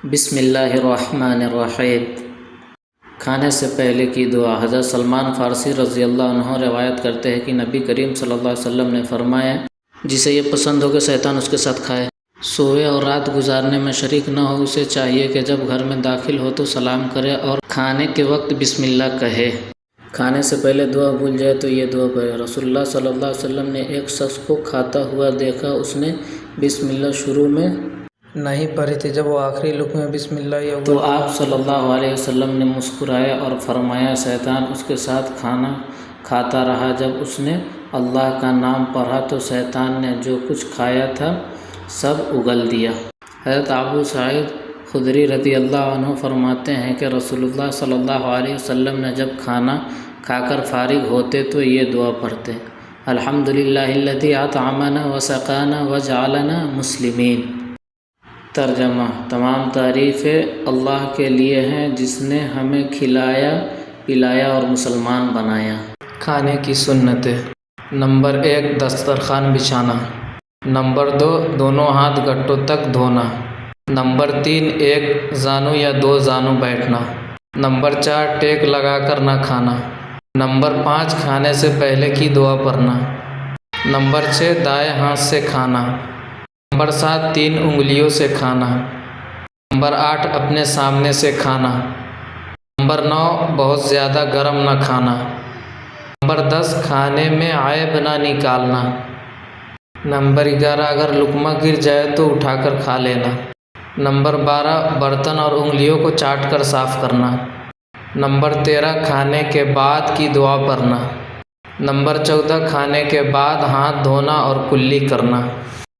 بسم اللہ الرحمن الرحیم۔ کھانے سے پہلے کی دعا۔ حضرت سلمان فارسی رضی اللہ عنہ روایت کرتے ہیں کہ نبی کریم صلی اللہ علیہ وسلم نے فرمایا، جسے یہ پسند ہو کہ شیطان اس کے ساتھ کھائے، سوئے اور رات گزارنے میں شریک نہ ہو، اسے چاہیے کہ جب گھر میں داخل ہو تو سلام کرے اور کھانے کے وقت بسم اللہ کہے۔ کھانے سے پہلے دعا بھول جائے تو یہ دعا پڑھے۔ رسول اللہ صلی اللہ علیہ وسلم نے ایک شخص کو کھاتا ہوا دیکھا، اس نے بسم اللہ شروع میں نہیں پڑھی تھی، جب وہ آخری لقمے میں بسم اللہ تو آپ صلی اللہ علیہ وسلم نے مسکرایا اور فرمایا، شیطان اس کے ساتھ کھانا کھاتا رہا۔ جب اس نے اللہ کا نام پڑھا تو شیطان نے جو کچھ کھایا تھا سب اگل دیا۔ حضرت ابو سعید خدری رضی اللہ عنہ فرماتے ہیں کہ رسول اللہ صلی اللہ علیہ وسلم نے جب کھانا کھا کر فارغ ہوتے تو یہ دعا پڑھتے، الحمدللہ الذی اطعمنا وسقانا وجعلنا مسلمین۔ ترجمہ: تمام تعریفیں اللہ کے لیے ہیں جس نے ہمیں کھلایا پلایا اور مسلمان بنایا۔ کھانے کی سنتیں: نمبر 1 دسترخوان بچھانا، نمبر 2 دونوں ہاتھ گٹوں تک دھونا، نمبر 3 ایک زانو یا 2 زانو بیٹھنا، نمبر 4 ٹیک لگا کر نہ کھانا، نمبر 5 کھانے سے پہلے کی دعا پڑھنا، نمبر 6 دائیں ہاتھ سے کھانا، نمبر 7 3 انگلیوں سے کھانا، نمبر 8 اپنے سامنے سے کھانا، نمبر 9 بہت زیادہ گرم نہ کھانا، نمبر 10 کھانے میں عیب نہ نکالنا، نمبر 11 اگر لقمہ گر جائے تو اٹھا کر کھا لینا، نمبر 12 برتن اور انگلیوں کو چاٹ کر صاف کرنا، نمبر 13 کھانے کے بعد کی دعا پڑھنا، نمبر 14 کھانے کے بعد ہاتھ دھونا اور کلی کرنا۔